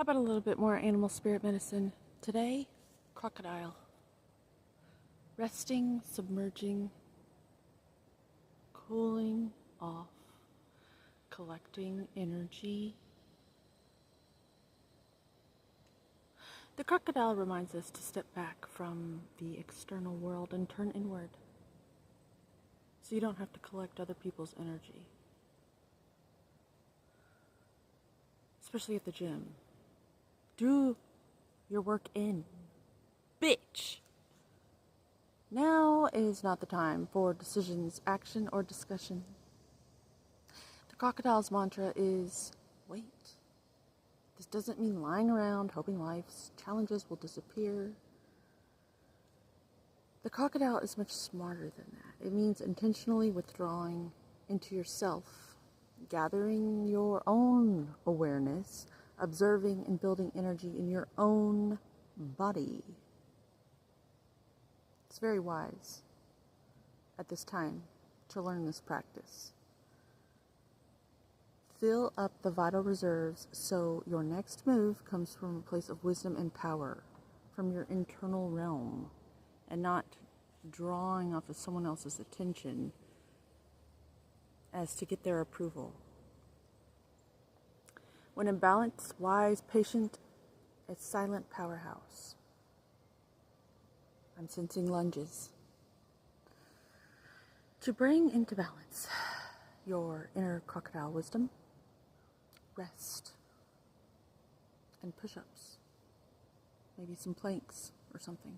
How about a little bit more animal spirit medicine? Today, crocodile. Resting, submerging, cooling off, collecting energy. The crocodile reminds us to step back from the external world and turn inward, so you don't have to collect other people's energy. Especially at the gym. Do your work in. Bitch! Now is not the time for decisions, action, or discussion. The crocodile's mantra is, wait. This doesn't mean lying around hoping life's challenges will disappear. The crocodile is much smarter than that. It means intentionally withdrawing into yourself, gathering your own awareness, observing and building energy in your own body. It's very wise at this time to learn this practice. Fill up the vital reserves so your next move comes from a place of wisdom and power, from your internal realm, and not drawing off of someone else's attention as to get their approval. When in balance, wise, patient, a silent powerhouse. I'm sensing lunges. To bring into balance your inner crocodile wisdom, rest and push-ups. Maybe some planks or something.